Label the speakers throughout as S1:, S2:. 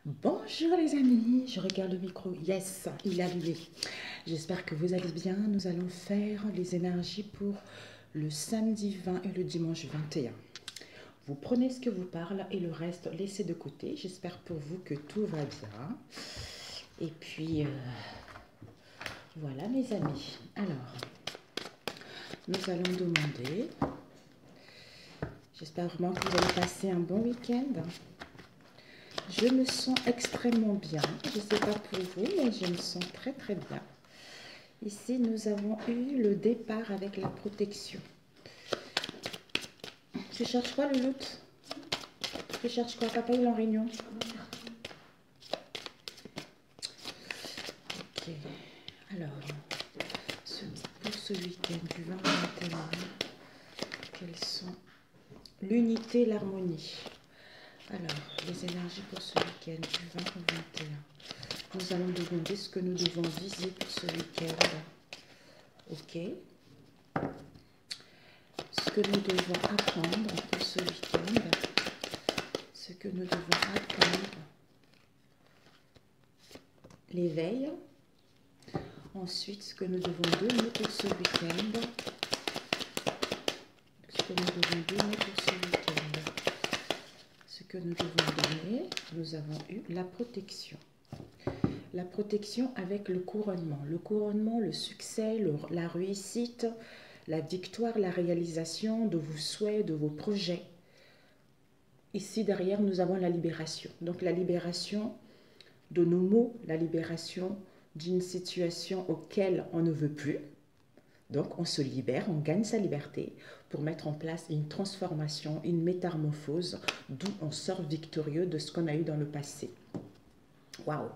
S1: Bonjour les amis, je regarde le micro, yes, il est allumé. J'espère que vous allez bien. Nous allons faire les énergies pour le samedi 20 et le dimanche 21. Vous prenez ce que vous parle et le reste laissez de côté. J'espère pour vous que tout va bien. Et puis, voilà mes amis. Alors, nous allons demander. J'espère vraiment que vous allez passer un bon week-end. Je me sens extrêmement bien. Je ne sais pas pour vous, mais je me sens très très bien. Ici, nous avons eu le départ avec la protection. Tu cherches quoi, le loot? Tu cherches quoi? Papa, il est en réunion. Ok. Alors, pour ce week-end du 20 au 21, quelles sont l'unité, l'harmonie? Alors, les énergies pour ce week-end du 20 au 21. Nous allons demander ce que nous devons viser pour ce week-end. Ok. Ce que nous devons apprendre pour ce week-end. Ce que nous devons apprendre. L'éveil. Ensuite, ce que nous devons donner pour ce week-end. Ce que nous devons donner pour ce week-end. Ce que nous devons donner, nous avons eu la protection. La protection avec le couronnement. Le couronnement, le succès, la réussite, la victoire, la réalisation de vos souhaits, de vos projets. Ici, derrière, nous avons la libération. Donc, la libération de nos mots, la libération d'une situation auquel on ne veut plus. Donc, on se libère, on gagne sa liberté pour mettre en place une transformation, une métamorphose, d'où on sort victorieux de ce qu'on a eu dans le passé. Waouh!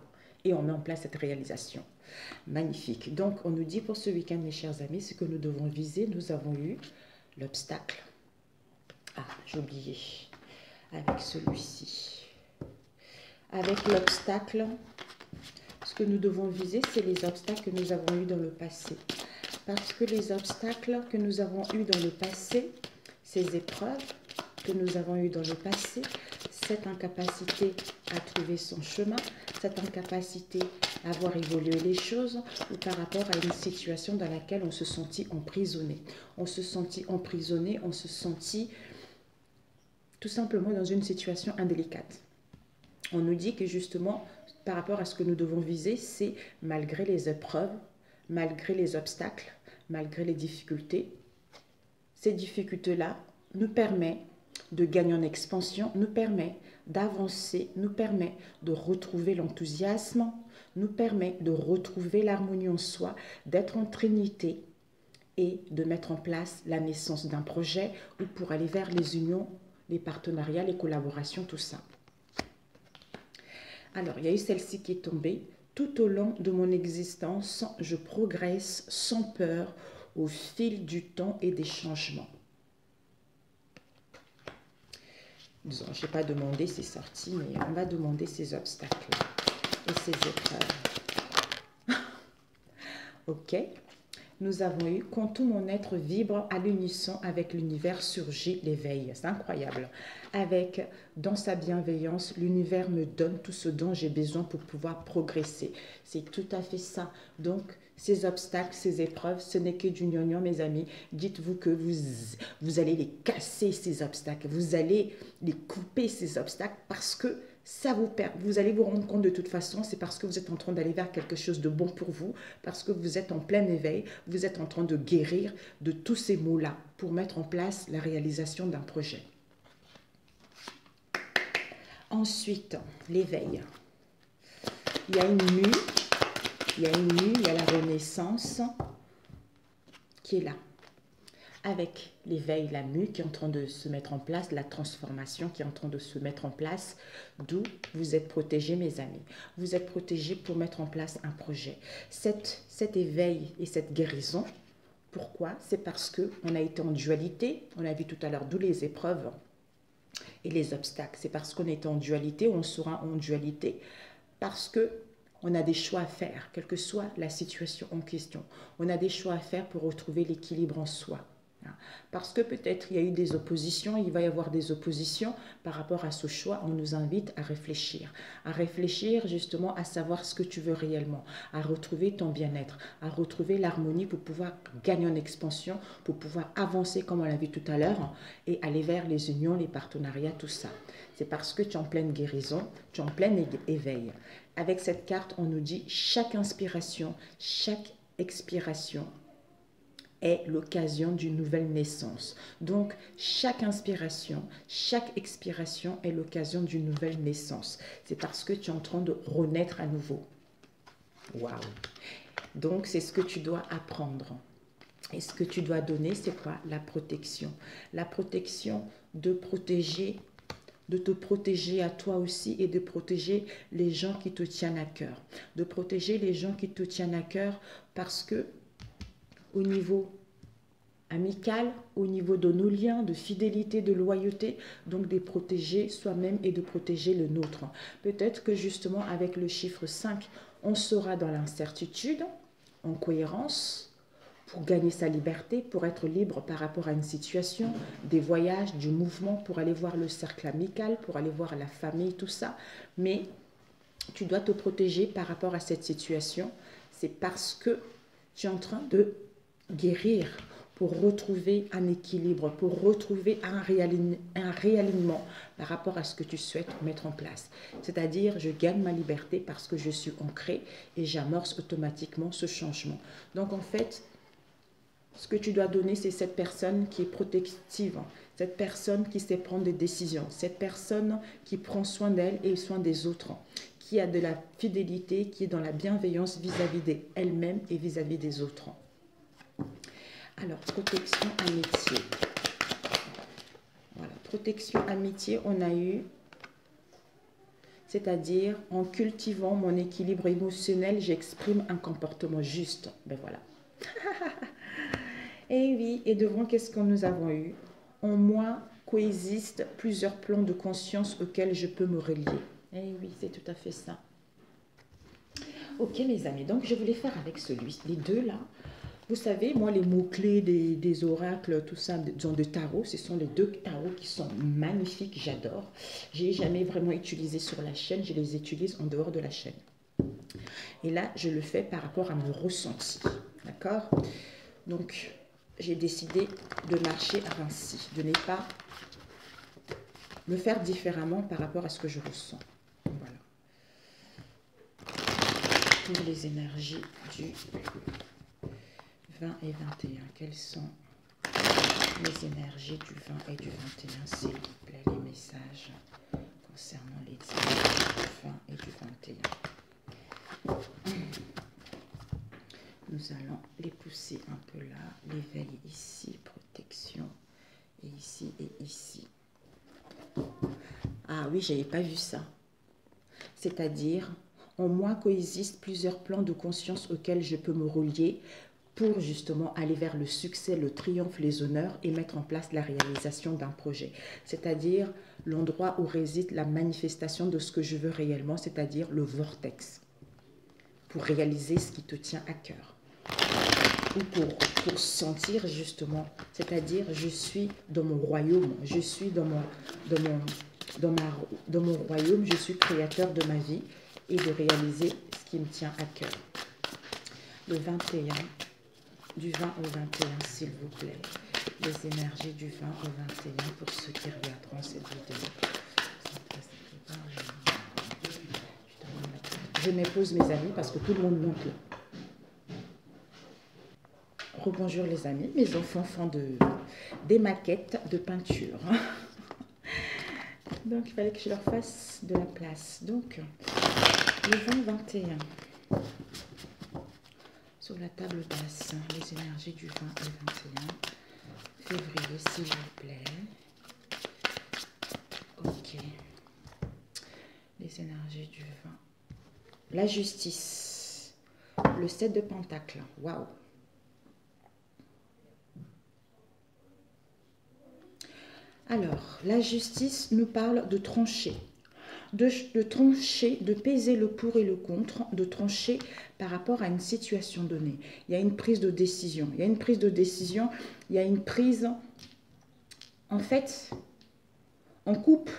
S1: Et on met en place cette réalisation. Magnifique. Donc, on nous dit pour ce week-end, mes chers amis, ce que nous devons viser. Nous avons eu l'obstacle. Ah, j'ai oublié. Avec celui-ci. Avec l'obstacle, ce que nous devons viser, c'est les obstacles que nous avons eus dans le passé. Parce que les obstacles que nous avons eus dans le passé, ces épreuves que nous avons eues dans le passé, cette incapacité à trouver son chemin, cette incapacité à voir évoluer les choses ou par rapport à une situation dans laquelle on se sentit emprisonné. On se sentit emprisonné, on se sentit tout simplement dans une situation indélicate. On nous dit que justement, par rapport à ce que nous devons viser, c'est malgré les épreuves, malgré les obstacles, malgré les difficultés, ces difficultés-là nous permettent de gagner en expansion, nous permet d'avancer, nous permet de retrouver l'enthousiasme, nous permet de retrouver l'harmonie en soi, d'être en trinité et de mettre en place la naissance d'un projet ou pour aller vers les unions, les partenariats, les collaborations, tout ça. Alors, il y a eu celle-ci qui est tombée. Tout au long de mon existence, je progresse sans peur au fil du temps et des changements. Disons, je n'ai pas demandé ces sorties, mais on va demander ces obstacles et ces épreuves. Ok. Nous avons eu, quand tout mon être vibre à l'unisson avec l'univers, surgit l'éveil. C'est incroyable. Avec, dans sa bienveillance, l'univers me donne tout ce dont j'ai besoin pour pouvoir progresser. C'est tout à fait ça. Donc, ces obstacles, ces épreuves, ce n'est que du gnognon, mes amis. Dites-vous que vous allez les casser, ces obstacles. Vous allez les couper, ces obstacles, parce que ça vous allez vous rendre compte de toute façon, c'est parce que vous êtes en train d'aller vers quelque chose de bon pour vous, parce que vous êtes en plein éveil, vous êtes en train de guérir de tous ces maux-là pour mettre en place la réalisation d'un projet. Ensuite, l'éveil. Il y a une mue, il y a la renaissance qui est là. Avec l'éveil, la mue qui est en train de se mettre en place, la transformation qui est en train de se mettre en place, d'où vous êtes protégés, mes amis. Vous êtes protégés pour mettre en place un projet. Cet éveil et cette guérison, pourquoi? C'est parce qu'on a été en dualité, on a vu tout à l'heure d'où les épreuves et les obstacles. C'est parce qu'on est en dualité, on sera en dualité, parce que on a des choix à faire, quelle que soit la situation en question. On a des choix à faire pour retrouver l'équilibre en soi. Parce que peut-être il y a eu des oppositions, il va y avoir des oppositions par rapport à ce choix. On nous invite à réfléchir justement à savoir ce que tu veux réellement, à retrouver ton bien-être, à retrouver l'harmonie pour pouvoir gagner en expansion, pour pouvoir avancer comme on l'a vu tout à l'heure et aller vers les unions, les partenariats, tout ça. C'est parce que tu es en pleine guérison, tu es en plein éveil. Avec cette carte, on nous dit chaque inspiration, chaque expiration est l'occasion d'une nouvelle naissance. Donc, chaque inspiration, chaque expiration est l'occasion d'une nouvelle naissance. C'est parce que tu es en train de renaître à nouveau. Waouh! Donc, c'est ce que tu dois apprendre. Et ce que tu dois donner, c'est quoi? La protection. La protection de te protéger à toi aussi et de protéger les gens qui te tiennent à cœur. De protéger les gens qui te tiennent à cœur parce que au niveau amical, au niveau de nos liens, de fidélité, de loyauté, donc de protéger soi-même et de protéger le nôtre. Peut-être que justement avec le chiffre 5, on sera dans l'incertitude, en cohérence, pour gagner sa liberté, pour être libre par rapport à une situation, des voyages, du mouvement, pour aller voir le cercle amical, pour aller voir la famille, tout ça. Mais tu dois te protéger par rapport à cette situation. C'est parce que tu es en train de guérir pour retrouver un équilibre, pour retrouver un réalignement par rapport à ce que tu souhaites mettre en place. C'est-à-dire, je gagne ma liberté parce que je suis ancrée et j'amorce automatiquement ce changement. Donc, en fait, ce que tu dois donner, c'est cette personne qui est protective, cette personne qui sait prendre des décisions, cette personne qui prend soin d'elle et soin des autres, qui a de la fidélité, qui est dans la bienveillance vis-à-vis d'elle-même et vis-à-vis des autres. Alors, protection amitié. Voilà, protection amitié, on a eu, c'est-à-dire en cultivant mon équilibre émotionnel, j'exprime un comportement juste. Ben voilà. Et oui, et devant, qu'est-ce que nous avons eu? En moi coexistent plusieurs plans de conscience auxquels je peux me relier. Et oui, c'est tout à fait ça. Ok, mes amis, donc je voulais faire avec les deux là. Vous savez, moi, les mots-clés des oracles, tout ça, de tarot, ce sont les deux tarots qui sont magnifiques, j'adore. Je n'ai jamais vraiment utilisé sur la chaîne, je les utilise en dehors de la chaîne. Et là, je le fais par rapport à mon ressenti, d'accord? Donc, j'ai décidé de marcher ainsi, de ne pas me faire différemment par rapport à ce que je ressens. Voilà. Pour les énergies du 20 et 21, quelles sont les énergies du 20 et du 21, s'il vous plaît, les messages concernant les énergies du 20 et du 21. Nous allons les pousser un peu là, l'éveil ici, protection, et ici et ici. Ah oui, je n'avais pas vu ça. C'est-à-dire, en moi coexistent plusieurs plans de conscience auxquels je peux me relier pour justement aller vers le succès, le triomphe, les honneurs et mettre en place la réalisation d'un projet. C'est-à-dire l'endroit où réside la manifestation de ce que je veux réellement, c'est-à-dire le vortex, pour réaliser ce qui te tient à cœur. Ou pour sentir justement, c'est-à-dire je suis dans mon royaume, je suis dans mon royaume, je suis créateur de ma vie et de réaliser ce qui me tient à cœur. Le 21, du 20 au 21, s'il vous plaît. Les énergies du 20 au 21 pour ceux qui regarderont cette vidéo. Je m'épose mes amis parce que tout le monde monte là. Rebonjour les amis, mes enfants font des maquettes de peinture. Donc il fallait que je leur fasse de la place. Donc le 20-21. Sur la table basse, les énergies du 20 et 21 février, s'il vous plaît. Ok. Les énergies du 20. La justice. Le 7 de Pentacle. Waouh. Alors, la justice nous parle de trancher. de trancher, de peser le pour et le contre, de trancher par rapport à une situation donnée. Il y a une prise de décision. Il y a une prise de décision, il y a une prise... En fait, on coupe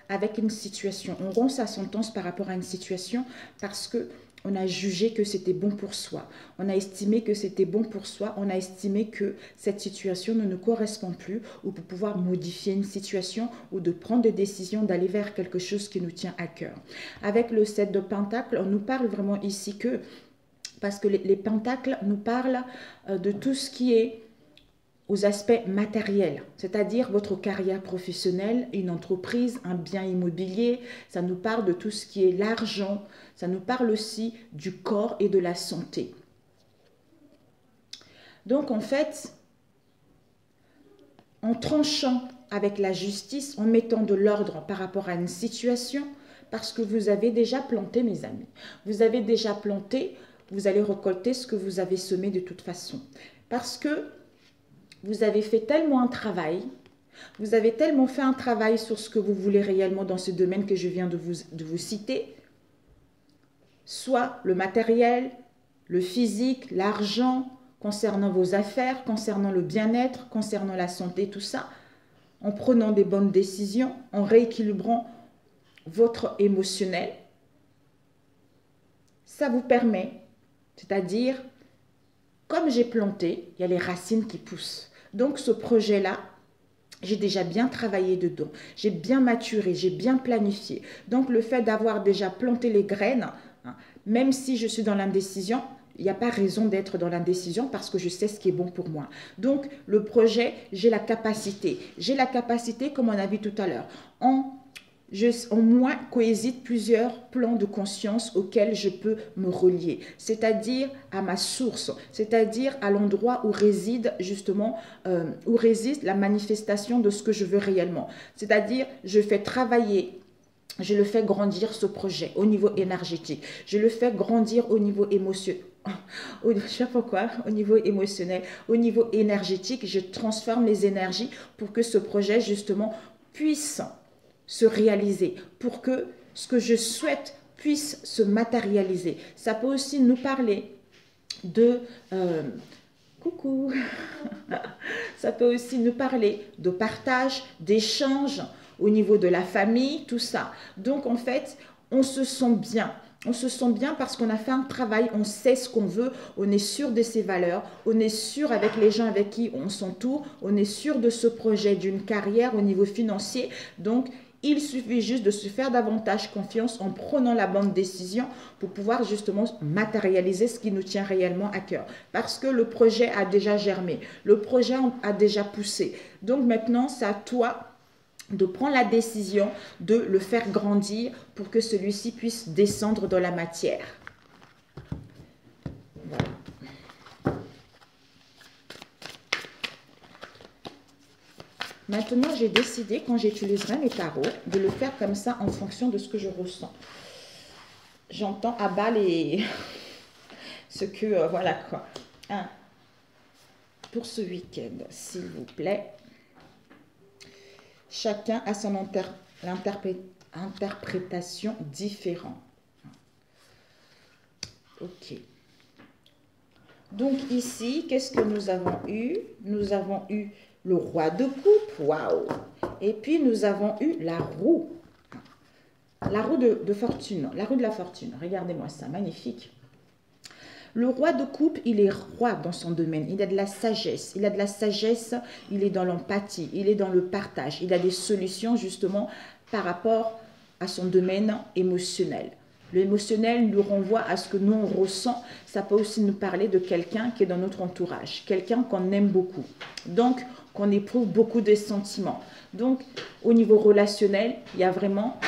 S1: avec une situation. On rompt sa sentence par rapport à une situation parce que on a jugé que c'était bon pour soi. On a estimé que c'était bon pour soi. On a estimé que cette situation ne nous correspond plus, ou pour pouvoir modifier une situation ou de prendre des décisions, d'aller vers quelque chose qui nous tient à cœur. Avec le 7 de Pentacle, on nous parle vraiment ici que, parce que les Pentacles nous parlent de tout ce qui est aux aspects matériels, c'est-à-dire votre carrière professionnelle, une entreprise, un bien immobilier. Ça nous parle de tout ce qui est l'argent, ça nous parle aussi du corps et de la santé. Donc en fait, en tranchant avec la justice, en mettant de l'ordre par rapport à une situation, parce que vous avez déjà planté, mes amis, vous avez déjà planté, vous allez récolter ce que vous avez semé de toute façon. Parce que vous avez fait tellement un travail, vous avez tellement fait un travail sur ce que vous voulez réellement dans ce domaine que je viens de vous citer, soit le matériel, le physique, l'argent, concernant vos affaires, concernant le bien-être, concernant la santé, tout ça, en prenant des bonnes décisions, en rééquilibrant votre émotionnel, ça vous permet, c'est-à-dire, comme j'ai planté, il y a les racines qui poussent. Donc ce projet-là, j'ai déjà bien travaillé dedans, j'ai bien maturé, j'ai bien planifié. Donc le fait d'avoir déjà planté les graines, même si je suis dans l'indécision, il n'y a pas raison d'être dans l'indécision parce que je sais ce qui est bon pour moi. Donc le projet, j'ai la capacité, comme on a vu tout à l'heure, en moi cohésitent plusieurs plans de conscience auxquels je peux me relier, c'est-à-dire à ma source, c'est-à-dire à l'endroit où réside justement, où réside la manifestation de ce que je veux réellement. C'est-à-dire, je fais travailler, je le fais grandir ce projet au niveau énergétique, je le fais grandir au niveau émotionnel. Je sais pas pourquoi, au niveau émotionnel, au niveau énergétique, je transforme les énergies pour que ce projet justement puisse se réaliser, pour que ce que je souhaite puisse se matérialiser. Ça peut aussi nous parler de... coucou. Ça peut aussi nous parler de partage, d'échange au niveau de la famille, tout ça. Donc en fait, on se sent bien. On se sent bien parce qu'on a fait un travail, on sait ce qu'on veut, on est sûr de ses valeurs, on est sûr avec les gens avec qui on s'entoure, on est sûr de ce projet, d'une carrière au niveau financier. Donc, il suffit juste de se faire davantage confiance en prenant la bonne décision pour pouvoir justement matérialiser ce qui nous tient réellement à cœur. Parce que le projet a déjà germé, le projet a déjà poussé. Donc maintenant, c'est à toi de prendre la décision de le faire grandir pour que celui-ci puisse descendre dans la matière. Voilà. Maintenant, j'ai décidé, quand j'utiliserai mes tarots, de le faire comme ça en fonction de ce que je ressens. J'entends à bas les... ce que... voilà quoi. Pour ce week-end, s'il vous plaît, chacun a son interprétation différente. Ok. Donc ici, qu'est-ce que nous avons eu? Nous avons eu le roi de coupe, waouh! Et puis nous avons eu la roue de fortune, la roue de la fortune. Regardez-moi ça, magnifique. Le roi de coupe, il est roi dans son domaine, il a de la sagesse, il est dans l'empathie, il est dans le partage, il a des solutions justement par rapport à son domaine émotionnel. L'émotionnel nous renvoie à ce que nous on ressent. Ça peut aussi nous parler de quelqu'un qui est dans notre entourage, quelqu'un qu'on aime beaucoup, donc qu'on éprouve beaucoup de sentiments. Donc au niveau relationnel, il y a vraiment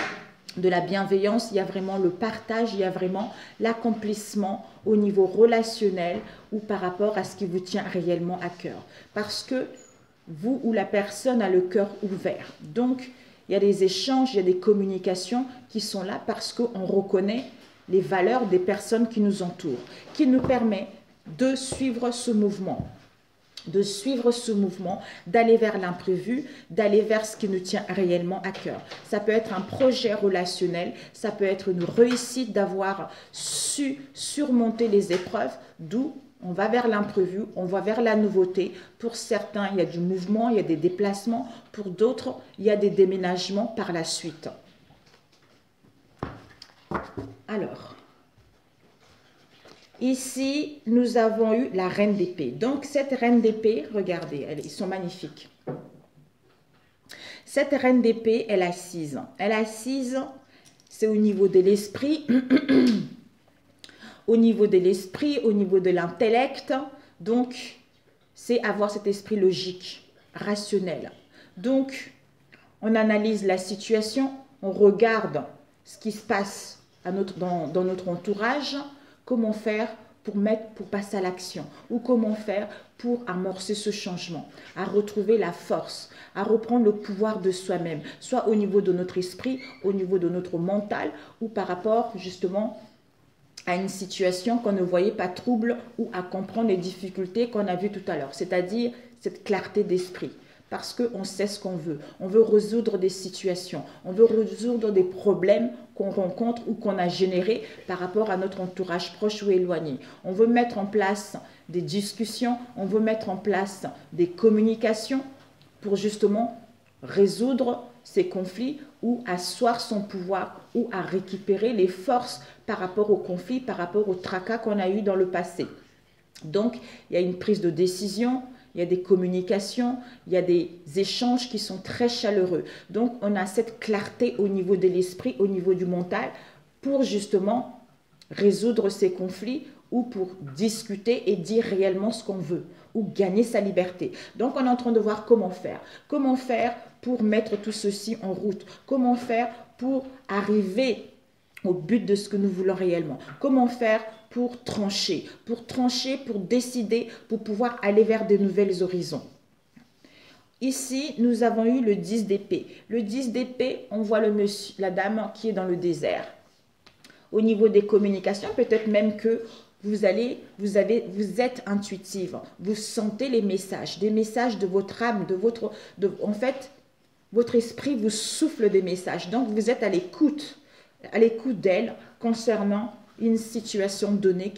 S1: de la bienveillance, il y a vraiment le partage, il y a vraiment l'accomplissement au niveau relationnel ou par rapport à ce qui vous tient réellement à cœur. Parce que vous ou la personne a le cœur ouvert. Donc, il y a des échanges, il y a des communications qui sont là parce qu'on reconnaît les valeurs des personnes qui nous entourent, qui nous permet de suivre ce mouvement. de suivre ce mouvement, d'aller vers l'imprévu, d'aller vers ce qui nous tient réellement à cœur. Ça peut être un projet relationnel, ça peut être une réussite d'avoir su surmonter les épreuves, d'où on va vers l'imprévu, on va vers la nouveauté. Pour certains, il y a du mouvement, il y a des déplacements. Pour d'autres, il y a des déménagements par la suite. Alors, ici, nous avons eu la reine d'épée. Donc, cette reine d'épée, regardez, ils sont magnifiques. Cette reine d'épée, elle est assise. Elle est assise, c'est au niveau de l'esprit, au niveau de l'esprit, au niveau de l'intellect. Donc, c'est avoir cet esprit logique, rationnel. Donc, on analyse la situation, on regarde ce qui se passe dans notre entourage, comment faire pour passer à l'action, ou comment faire pour amorcer ce changement, à retrouver la force, à reprendre le pouvoir de soi-même, soit au niveau de notre esprit, au niveau de notre mental, ou par rapport justement à une situation qu'on ne voyait pas trouble, ou à comprendre les difficultés qu'on a vues tout à l'heure, c'est-à-dire cette clarté d'esprit. Parce qu'on sait ce qu'on veut. On veut résoudre des situations. On veut résoudre des problèmes qu'on rencontre ou qu'on a générés par rapport à notre entourage proche ou éloigné. On veut mettre en place des discussions. On veut mettre en place des communications pour justement résoudre ces conflits ou asseoir son pouvoir ou à récupérer les forces par rapport aux conflits, par rapport aux tracas qu'on a eu dans le passé. Donc, il y a une prise de décision. Il y a des communications, il y a des échanges qui sont très chaleureux. Donc, on a cette clarté au niveau de l'esprit, au niveau du mental, pour justement résoudre ces conflits ou pour discuter et dire réellement ce qu'on veut ou gagner sa liberté. Donc, on est en train de voir comment faire. Comment faire pour mettre tout ceci en route? Comment faire pour arriver au but de ce que nous voulons réellement? Comment faire pour trancher, pour décider, pour pouvoir aller vers de nouveaux horizons? Ici, nous avons eu le 10 d'épée. Le 10 d'épée, on voit la dame qui est dans le désert. Au niveau des communications, peut-être même que vous êtes intuitive. Vous sentez les messages, des messages de votre âme, en fait, votre esprit vous souffle des messages. Donc, vous êtes à l'écoute d'elle concernant une situation donnée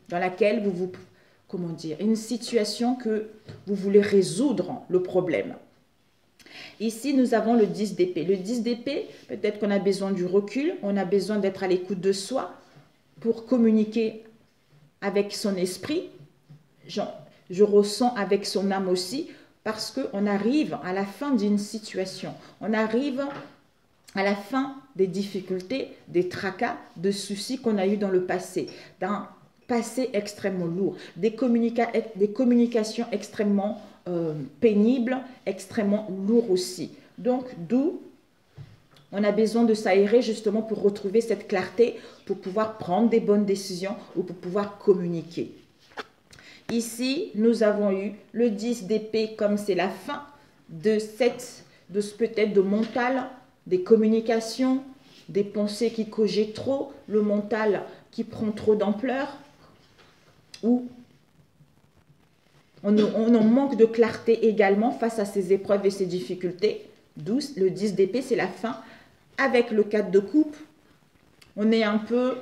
S1: dans laquelle une situation que vous voulez résoudre le problème. Ici, nous avons le 10 d'épée. Le 10 d'épée, peut-être qu'on a besoin du recul, on a besoin d'être à l'écoute de soi pour communiquer avec son esprit. Je ressens avec son âme aussi, parce qu'on arrive à la fin d'une situation. On arrive à la fin des difficultés, des tracas, de soucis qu'on a eu dans le passé, d'un passé extrêmement lourd, des communications extrêmement pénibles, extrêmement lourds aussi. Donc, d'où on a besoin de s'aérer justement pour retrouver cette clarté, pour pouvoir prendre des bonnes décisions ou pour pouvoir communiquer. Ici, nous avons eu le 10 d'épée, comme c'est la fin de peut-être de mental, des communications, des pensées qui cogitent trop, le mental qui prend trop d'ampleur, ou on en manque de clarté également face à ces épreuves et ces difficultés. D'où le 10 d'épée, c'est la fin. Avec le 4 de coupe, on est un peu,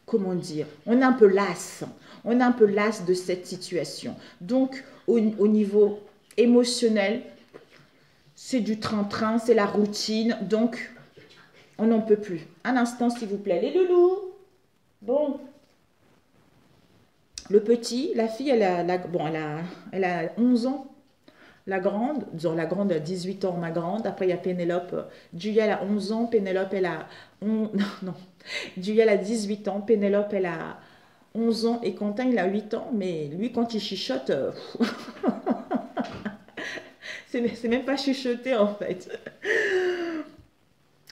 S1: comment dire, on est un peu las. On est un peu las de cette situation. Donc, au niveau émotionnel, c'est du train-train, c'est la routine. Donc, on n'en peut plus. Un instant, s'il vous plaît. Les loulous. Bon. Le petit, la fille, elle a 11 ans. La grande, disons la grande a 18 ans, ma grande. Après, il y a Pénélope. Julia, elle a 11 ans. Pénélope, elle a... Non. Julia, elle a 18 ans. Pénélope, elle a 11 ans. Et Quentin, il a 8 ans. Mais lui, quand il chuchote... c'est même pas chuchoter, en fait.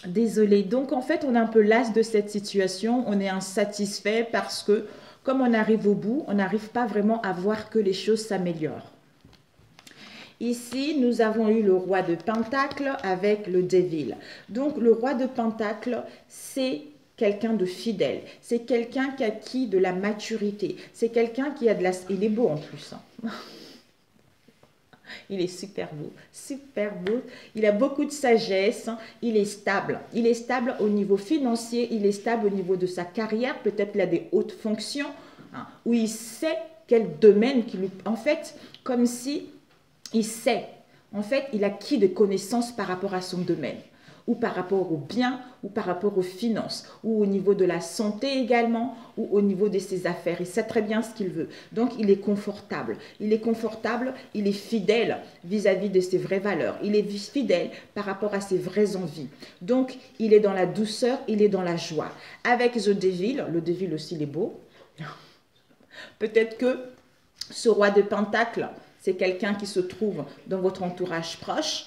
S1: Désolée. Donc, en fait, on est un peu las de cette situation. On est insatisfait parce que, comme on arrive au bout, on n'arrive pas vraiment à voir que les choses s'améliorent. Ici, nous avons eu le roi de Pentacle avec le Devil. Donc, le roi de Pentacle, c'est quelqu'un de fidèle. C'est quelqu'un qui a acquis de la maturité. C'est quelqu'un qui a de la... Il est beau en plus. Hein. Il est super beau, super beau. Il a beaucoup de sagesse. Hein. Il est stable. Il est stable au niveau financier. Il est stable au niveau de sa carrière. Peut-être qu'il a des hautes fonctions, hein, où il sait quel domaine qui lui... En fait, comme si il sait. En fait, il a acquis des connaissances par rapport à son domaine, ou par rapport aux biens, ou par rapport aux finances, ou au niveau de la santé également, ou au niveau de ses affaires. Il sait très bien ce qu'il veut. Donc, il est confortable. Il est confortable, il est fidèle vis-à-vis de ses vraies valeurs. Il est fidèle par rapport à ses vraies envies. Donc, il est dans la douceur, il est dans la joie. Avec The Devil, le Devil aussi, il est beau. Peut-être que ce roi de Pentacle, c'est quelqu'un qui se trouve dans votre entourage proche.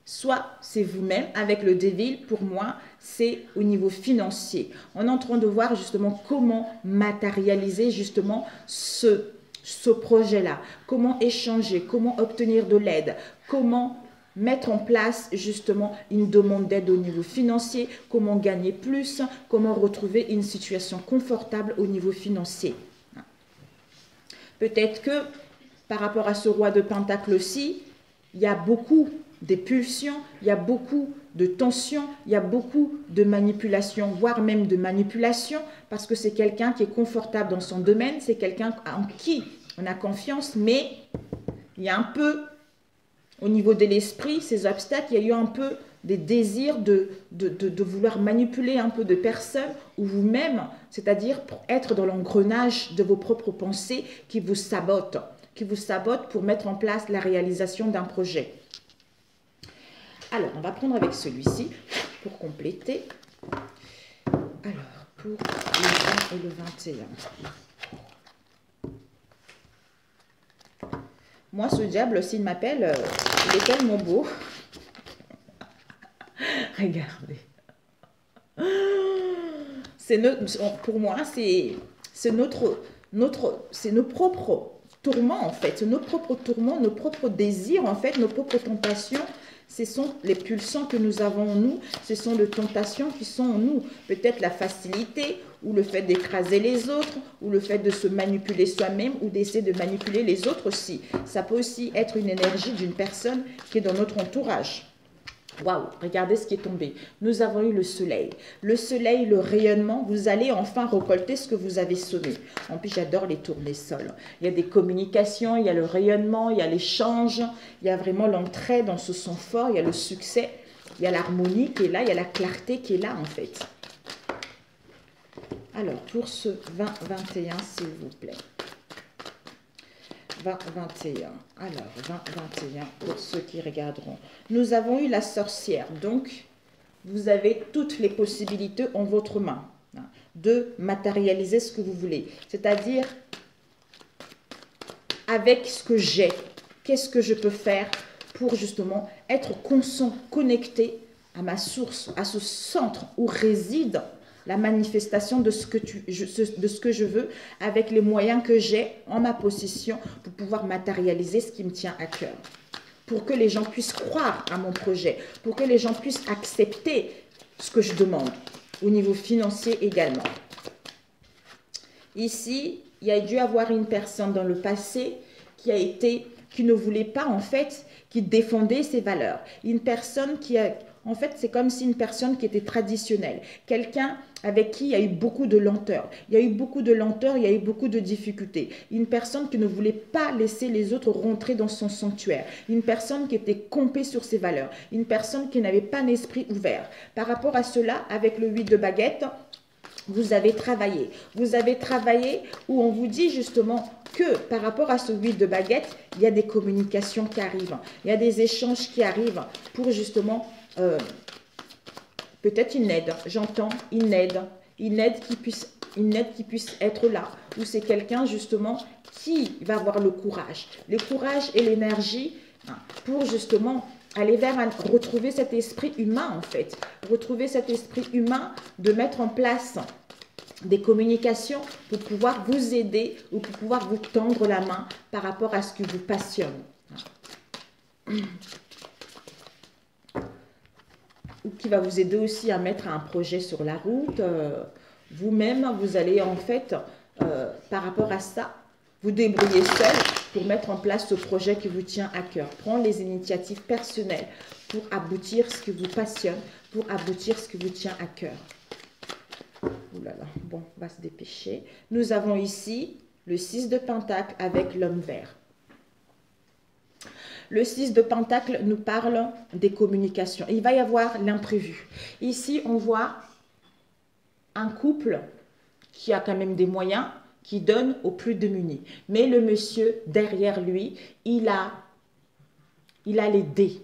S1: Soit c'est vous-même avec le Devil, pour moi, c'est au niveau financier. On est en train de voir justement comment matérialiser justement ce projet-là. Comment échanger, comment obtenir de l'aide, comment mettre en place justement une demande d'aide au niveau financier, comment gagner plus, comment retrouver une situation confortable au niveau financier. Peut-être que par rapport à ce roi de Pentacle aussi, il y a beaucoup de pulsions, il y a beaucoup de tensions, il y a beaucoup de manipulations, voire même de manipulation, parce que c'est quelqu'un qui est confortable dans son domaine, c'est quelqu'un en qui on a confiance, mais il y a un peu, au niveau de l'esprit, ces obstacles, il y a eu un peu des désirs de vouloir manipuler un peu de personnes, ou vous-même, c'est-à-dire pour être dans l'engrenage de vos propres pensées qui vous sabotent pour mettre en place la réalisation d'un projet. Alors, on va prendre avec celui-ci pour compléter. Alors, pour le 20 et le 21. Moi, ce diable, s'il m'appelle, il est tellement beau. Regardez. Pour moi, c'est nos propres tourments, en fait. C'est nos propres tourments, nos propres désirs, en fait, nos propres tentations. Ce sont les pulsions que nous avons en nous. Ce sont les tentations qui sont en nous. Peut-être la facilité, ou le fait d'écraser les autres, ou le fait de se manipuler soi-même, ou d'essayer de manipuler les autres aussi. Ça peut aussi être une énergie d'une personne qui est dans notre entourage. Waouh, regardez ce qui est tombé. Nous avons eu le soleil. Le soleil, le rayonnement, vous allez enfin récolter ce que vous avez semé. En plus, j'adore les tournesols. Il y a des communications, il y a le rayonnement, il y a l'échange, il y a vraiment l'entraide dans ce son fort, il y a le succès, il y a l'harmonie qui est là, il y a la clarté qui est là en fait. Alors, pour ce 20-21, s'il vous plaît. 20-21. Alors, 20-21, pour ceux qui regarderont. Nous avons eu la sorcière. Donc, vous avez toutes les possibilités en votre main, hein, de matérialiser ce que vous voulez. C'est-à-dire, avec ce que j'ai, qu'est-ce que je peux faire pour justement être conscient, connecté à ma source, à ce centre où réside la manifestation de ce que je veux, avec les moyens que j'ai en ma possession pour pouvoir matérialiser ce qui me tient à cœur. Pour que les gens puissent croire à mon projet, pour que les gens puissent accepter ce que je demande, au niveau financier également. Ici, il y a dû avoir une personne dans le passé qui ne voulait pas en fait, qui défendait ses valeurs. Une personne qui a... En fait, c'est comme si une personne qui était traditionnelle, quelqu'un avec qui il y a eu beaucoup de lenteur. Il y a eu beaucoup de lenteur, il y a eu beaucoup de difficultés. Une personne qui ne voulait pas laisser les autres rentrer dans son sanctuaire. Une personne qui était campée sur ses valeurs. Une personne qui n'avait pas un esprit ouvert. Par rapport à cela, avec le 8 de baguette, vous avez travaillé. Vous avez travaillé où on vous dit justement que par rapport à ce 8 de baguette, il y a des communications qui arrivent. Il y a des échanges qui arrivent pour justement... peut-être une aide, j'entends une aide qui puisse être là, ou c'est quelqu'un justement qui va avoir le courage et l'énergie, hein, pour justement aller retrouver cet esprit humain en fait, retrouver cet esprit humain de mettre en place des communications pour pouvoir vous aider ou pour pouvoir vous tendre la main par rapport à ce qui vous passionne. ou qui va vous aider aussi à mettre un projet sur la route. Vous-même, vous allez en fait, par rapport à ça, vous débrouiller seul pour mettre en place ce projet qui vous tient à cœur. Prendre les initiatives personnelles pour aboutir ce qui vous passionne, pour aboutir ce qui vous tient à cœur. Ouh là là, bon, on va se dépêcher. Nous avons ici le 6 de Pentacle avec l'homme vert. Le 6 de Pentacle nous parle des communications. Il va y avoir l'imprévu. Ici, on voit un couple qui a quand même des moyens, qui donne aux plus démunis. Mais le monsieur, derrière lui, il a les dés.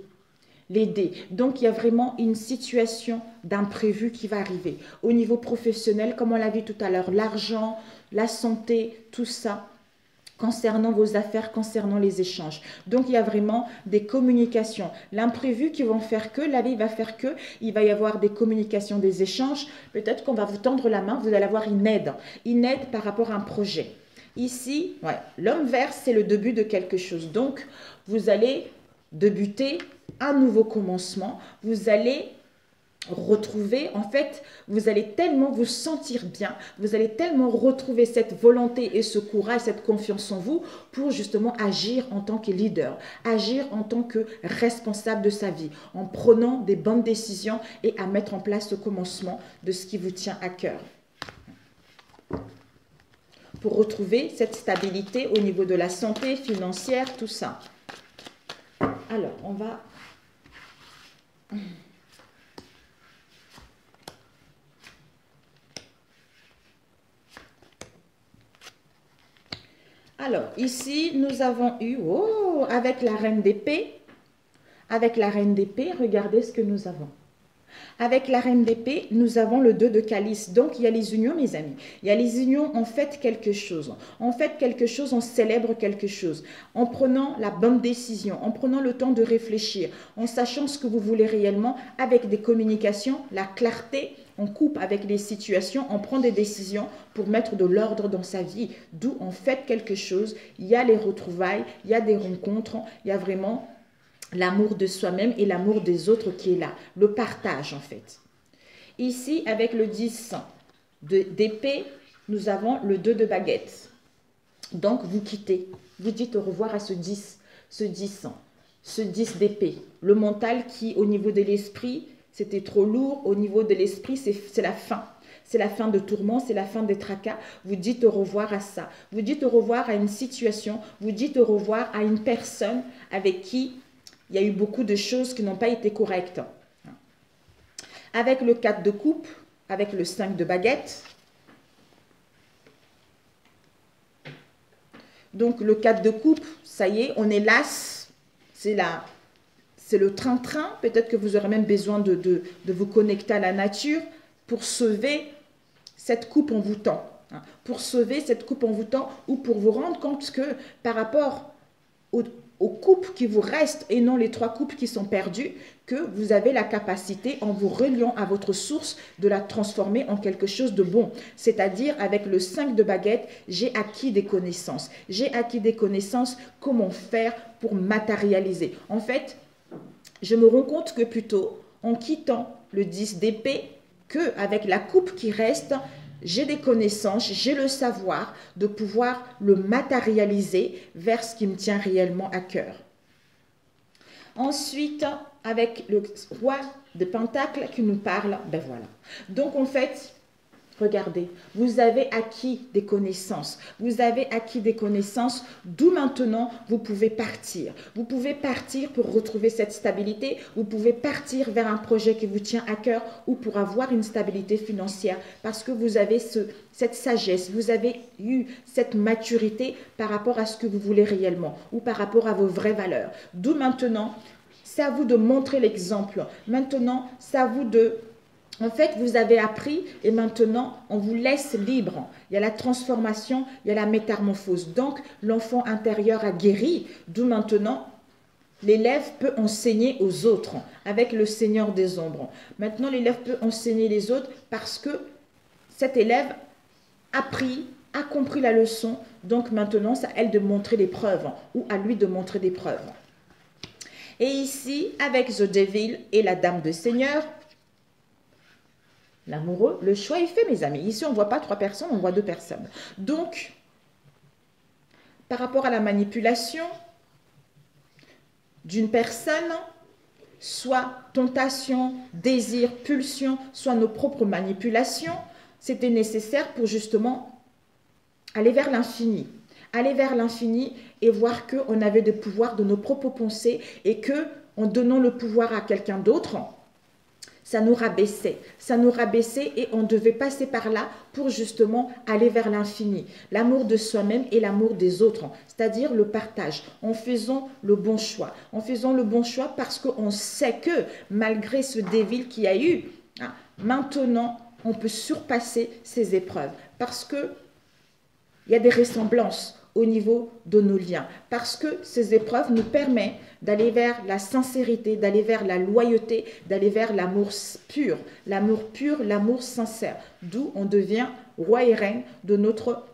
S1: Les dés. Donc, il y a vraiment une situation d'imprévu qui va arriver. Au niveau professionnel, comme on l'a vu tout à l'heure, l'argent, la santé, tout ça, concernant vos affaires, concernant les échanges. Donc, il y a vraiment des communications. L'imprévu qui vont faire que, la vie va faire que, il va y avoir des communications, des échanges. Peut-être qu'on va vous tendre la main, vous allez avoir une aide par rapport à un projet. Ici, ouais, l'homme vert, c'est le début de quelque chose. Donc, vous allez débuter un nouveau commencement. Vous allez retrouver, en fait, vous allez tellement vous sentir bien, vous allez tellement retrouver cette volonté et ce courage, cette confiance en vous pour justement agir en tant que leader, agir en tant que responsable de sa vie, en prenant des bonnes décisions et à mettre en place ce commencement de ce qui vous tient à cœur. Pour retrouver cette stabilité au niveau de la santé financière, tout ça. Alors, on va... Alors, ici, nous avons eu, avec la reine d'épée, regardez ce que nous avons. Avec la reine d'épée, nous avons le 2 de calice. Donc, il y a les unions, mes amis. Il y a les unions, on fait quelque chose. On fait quelque chose, on célèbre quelque chose. En prenant la bonne décision, en prenant le temps de réfléchir, en sachant ce que vous voulez réellement, avec des communications, la clarté, on coupe avec les situations, on prend des décisions pour mettre de l'ordre dans sa vie. D'où on fait quelque chose, il y a les retrouvailles, il y a des rencontres, il y a vraiment l'amour de soi-même et l'amour des autres qui est là. Le partage en fait. Ici, avec le 10 d'épée, nous avons le 2 de baguette. Donc, vous quittez. Vous dites au revoir à ce 10 d'épée. Le mental qui, au niveau de l'esprit, c'était trop lourd. Au niveau de l'esprit, c'est la fin. C'est la fin de tourments, c'est la fin des tracas. Vous dites au revoir à ça. Vous dites au revoir à une situation. Vous dites au revoir à une personne avec qui il y a eu beaucoup de choses qui n'ont pas été correctes. Avec le 4 de coupe, avec le 5 de baguette. Donc, le 4 de coupe, ça y est, on est las. C'est le train-train. Peut-être que vous aurez même besoin de vous connecter à la nature pour sauver cette coupe envoûtant. Pour sauver cette coupe envoûtant ou pour vous rendre compte que par rapport aux coupes qui vous restent et non les 3 coupes qui sont perdues, que vous avez la capacité, en vous reliant à votre source, de la transformer en quelque chose de bon. C'est-à-dire, avec le 5 de baguette, j'ai acquis des connaissances. J'ai acquis des connaissances, comment faire pour matérialiser. En fait, je me rends compte que plutôt, en quittant le 10 d'épée, qu'avec la coupe qui reste, j'ai des connaissances, j'ai le savoir de pouvoir le matérialiser vers ce qui me tient réellement à cœur. Ensuite, avec le roi de Pentacle qui nous parle, ben voilà. Donc en fait, regardez, vous avez acquis des connaissances. Vous avez acquis des connaissances, d'où maintenant vous pouvez partir. Vous pouvez partir pour retrouver cette stabilité. Vous pouvez partir vers un projet qui vous tient à cœur ou pour avoir une stabilité financière parce que vous avez cette sagesse, vous avez eu cette maturité par rapport à ce que vous voulez réellement ou par rapport à vos vraies valeurs. D'où maintenant, c'est à vous de montrer l'exemple. Maintenant, c'est à vous de... En fait, vous avez appris et maintenant, on vous laisse libre. Il y a la transformation, il y a la métamorphose. Donc, l'enfant intérieur a guéri. D'où maintenant, l'élève peut enseigner aux autres avec le Seigneur des ombres. Maintenant, l'élève peut enseigner les autres parce que cet élève a compris la leçon. Donc, maintenant, c'est à elle de montrer des preuves ou à lui de montrer des preuves. Et ici, avec The Devil et la Dame de Seigneur, L'amoureux, le choix est fait, mes amis. Ici, on ne voit pas 3 personnes, on voit 2 personnes. Donc, par rapport à la manipulation d'une personne, soit tentation, désir, pulsion, soit nos propres manipulations, c'était nécessaire pour justement aller vers l'infini. Aller vers l'infini et voir qu'on avait le pouvoir de nos propres pensées et que, en donnant le pouvoir à quelqu'un d'autre, ça nous rabaissait. Ça nous rabaissait et on devait passer par là pour justement aller vers l'infini. L'amour de soi-même et l'amour des autres, c'est-à-dire le partage, en faisant le bon choix. En faisant le bon choix parce qu'on sait que malgré ce dévil qu'il y a eu, maintenant, on peut surpasser ces épreuves parce que il y a des ressemblances au niveau de nos liens. Parce que ces épreuves nous permettent d'aller vers la sincérité, d'aller vers la loyauté, d'aller vers l'amour pur, l'amour sincère. D'où on devient roi et reine de notre,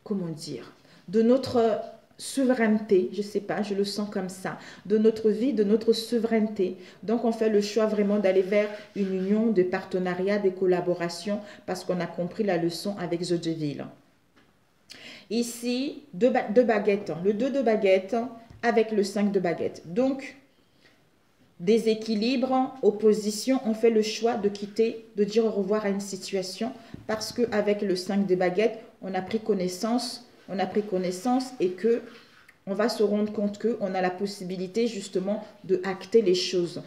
S1: comment dire, de notre souveraineté, je ne sais pas, je le sens comme ça, de notre vie, de notre souveraineté. Donc, on fait le choix vraiment d'aller vers une union, de partenariat, des collaborations, parce qu'on a compris la leçon avec The Devil. Ici, 2 baguettes, le 2 de baguettes avec le 5 de baguettes. Donc, déséquilibre, opposition, on fait le choix de quitter, de dire au revoir à une situation parce qu'avec le 5 de baguettes, on a pris connaissance et que on va se rendre compte qu'on a la possibilité justement de acter les choses,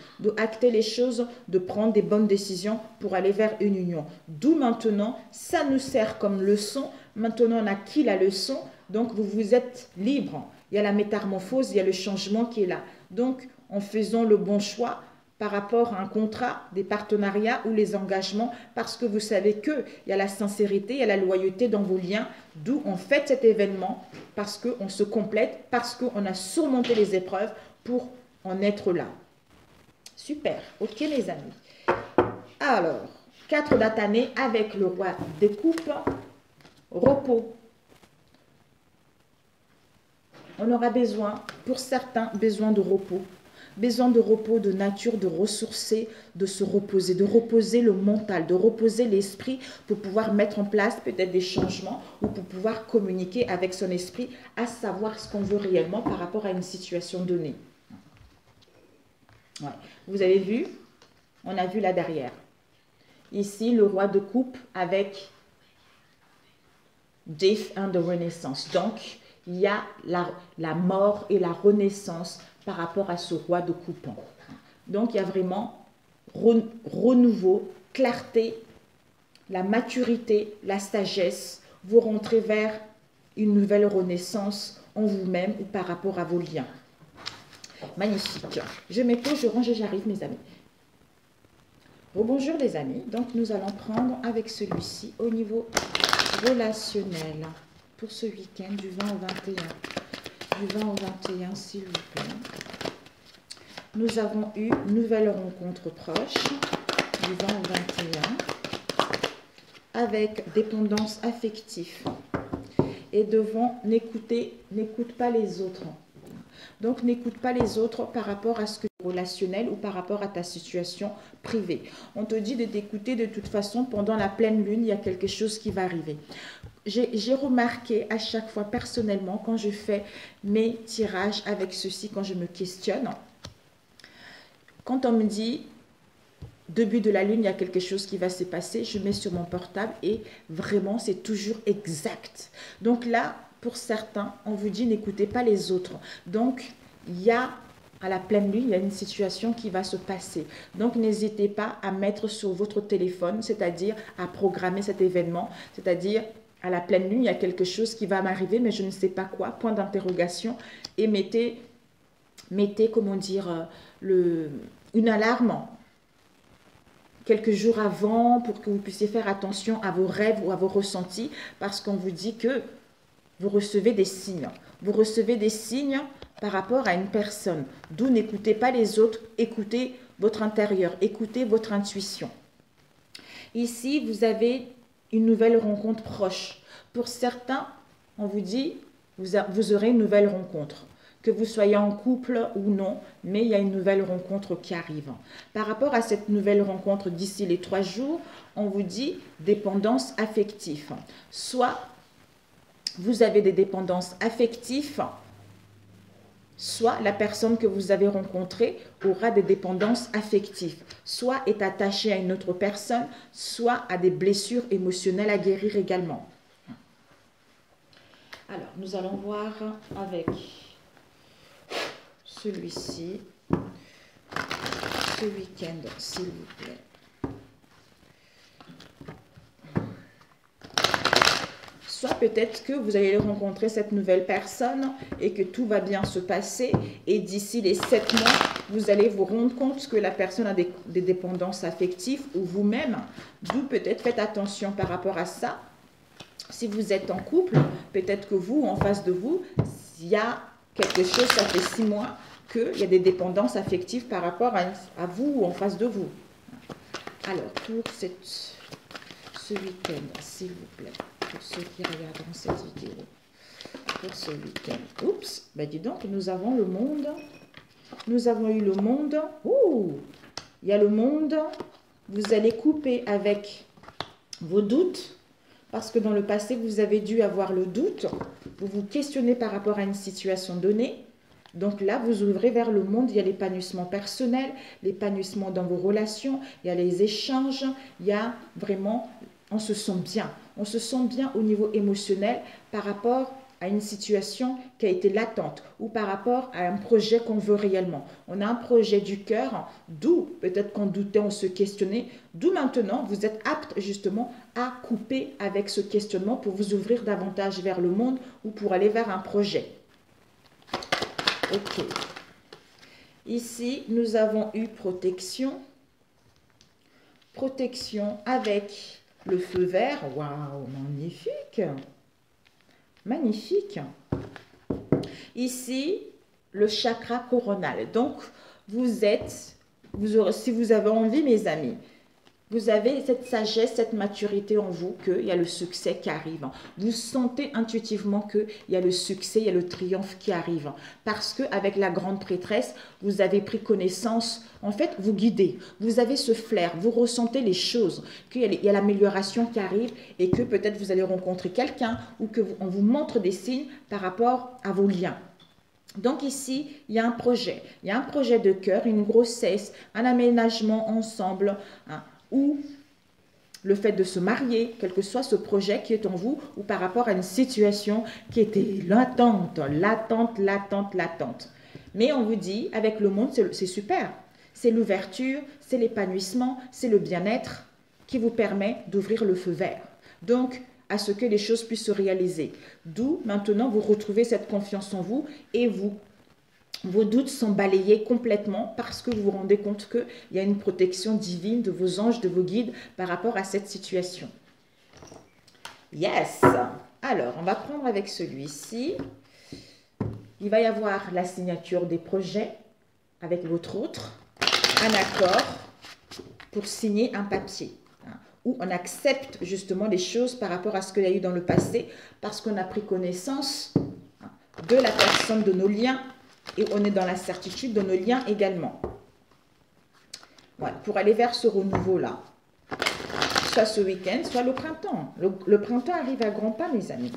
S1: de prendre des bonnes décisions pour aller vers une union. D'où maintenant, ça nous sert comme leçon. Maintenant, on a acquis la leçon, donc vous êtes libre. Il y a la métamorphose, il y a le changement qui est là. Donc, en faisant le bon choix par rapport à un contrat, des partenariats ou les engagements, parce que vous savez qu'il y a la sincérité, il y a la loyauté dans vos liens, d'où on fait cet événement, parce qu'on se complète, parce qu'on a surmonté les épreuves pour en être là. Super, ok mes amis. Alors, 4 d'Atané avec le roi des coupes, repos. On aura besoin, pour certains, besoin de repos. Besoin de repos, de nature, de ressourcer, de se reposer, de reposer le mental, de reposer l'esprit pour pouvoir mettre en place peut-être des changements ou pour pouvoir communiquer avec son esprit à savoir ce qu'on veut réellement par rapport à une situation donnée. Ouais. Vous avez vu? On a vu là derrière. Ici, le roi de coupe avec Death and the Renaissance. Donc, il y a la mort et la renaissance par rapport à ce roi de coupe. Donc, il y a vraiment renouveau, clarté, la maturité, la sagesse. Vous rentrez vers une nouvelle renaissance en vous-même ou par rapport à vos liens. Magnifique. Je m'épose, je range et j'arrive, mes amis. Rebonjour, les amis. Donc, nous allons prendre avec celui-ci au niveau relationnel pour ce week-end du 20 au 21. Du 20 au 21, s'il vous plaît. Nous avons eu une nouvelle rencontre proche du 20 au 21 avec dépendance affective. Et devant, n'écoute pas les autres. Donc, n'écoute pas les autres par rapport à ce que relationnel ou par rapport à ta situation privée. On te dit de t'écouter de toute façon pendant la pleine lune, il y a quelque chose qui va arriver. J'ai remarqué à chaque fois personnellement quand je fais mes tirages avec ceci, quand je me questionne, quand on me dit début de la lune, il y a quelque chose qui va se passer, je mets sur mon portable et vraiment c'est toujours exact. Donc là, pour certains, on vous dit n'écoutez pas les autres. Donc il y a à la pleine lune, il y a une situation qui va se passer. Donc n'hésitez pas à mettre sur votre téléphone, c'est-à-dire à programmer cet événement, c'est-à-dire à la pleine lune, il y a quelque chose qui va m'arriver, mais je ne sais pas quoi, point d'interrogation, et mettez comment dire, une alarme quelques jours avant pour que vous puissiez faire attention à vos rêves ou à vos ressentis, parce qu'on vous dit que vous recevez des signes. Vous recevez des signes par rapport à une personne. D'où n'écoutez pas les autres, écoutez votre intérieur, écoutez votre intuition. Ici, vous avez une nouvelle rencontre proche. Pour certains, on vous dit, vous aurez une nouvelle rencontre. que vous soyez en couple ou non, mais il y a une nouvelle rencontre qui arrive. Par rapport à cette nouvelle rencontre d'ici les 3 jours, on vous dit dépendance affective. Soit vous avez des dépendances affectives, soit la personne que vous avez rencontrée aura des dépendances affectives, soit est attachée à une autre personne, soit a des blessures émotionnelles à guérir également. Alors, nous allons voir avec celui-ci, ce week-end, s'il vous plaît. Soit peut-être que vous allez rencontrer cette nouvelle personne et que tout va bien se passer et d'ici les 7 mois, vous allez vous rendre compte que la personne a des dépendances affectives ou vous-même. D'où peut-être faites attention par rapport à ça. Si vous êtes en couple, peut-être que vous, en face de vous, il y a quelque chose, ça fait 6 mois, qu'il y a des dépendances affectives par rapport à vous ou en face de vous. Alors, pour ce week-end, s'il vous plaît, pour ceux qui regarderont cette vidéo, pour ce week-end. Oups, ben dis donc, nous avons le monde. Nous avons eu le monde. Ouh, il y a le monde. Vous allez couper avec vos doutes. Parce que dans le passé, vous avez dû avoir le doute. Vous vous questionnez par rapport à une situation donnée. Donc là, vous ouvrez vers le monde. Il y a l'épanouissement personnel, l'épanouissement dans vos relations. Il y a les échanges. Il y a vraiment... On se sent bien. On se sent bien au niveau émotionnel par rapport à une situation qui a été latente ou par rapport à un projet qu'on veut réellement. On a un projet du cœur, d'où peut-être qu'on doutait, on se questionnait, d'où maintenant vous êtes apte justement à couper avec ce questionnement pour vous ouvrir davantage vers le monde ou pour aller vers un projet. Ok. Ici, nous avons eu protection. Protection avec le feu vert. Waouh, magnifique! Magnifique. Ici, le chakra coronal. Donc, si vous avez envie, mes amis, vous avez cette sagesse, cette maturité en vous qu'il y a le succès qui arrive. Vous sentez intuitivement qu'il y a le succès, il y a le triomphe qui arrive. Parce qu'avec la grande prêtresse, vous avez pris connaissance, en fait, vous guidez. Vous avez ce flair, vous ressentez les choses, qu'il y a l'amélioration qui arrive et que peut-être vous allez rencontrer quelqu'un ou qu'on vous montre des signes par rapport à vos liens. Donc ici, il y a un projet. Il y a un projet de cœur, une grossesse, un aménagement ensemble, hein, ou le fait de se marier, quel que soit ce projet qui est en vous, ou par rapport à une situation qui était latente. Mais on vous dit, avec le monde, c'est super. C'est l'ouverture, c'est l'épanouissement, c'est le bien-être qui vous permet d'ouvrir le feu vert. Donc, à ce que les choses puissent se réaliser. D'où, maintenant, vous retrouvez cette confiance en vous et vos doutes sont balayés complètement parce que vous vous rendez compte qu'il y a une protection divine de vos anges, de vos guides par rapport à cette situation. Yes! Alors, on va prendre avec celui-ci. Il va y avoir la signature des projets avec votre autre, un accord pour signer un papier, hein, où on accepte justement les choses par rapport à ce qu'il y a eu dans le passé parce qu'on a pris connaissance, hein, de la personne, de nos liens, et on est dans la certitude de nos liens également. Voilà, pour aller vers ce renouveau-là. Soit ce week-end, soit le printemps. Le printemps arrive à grands pas, mes amis.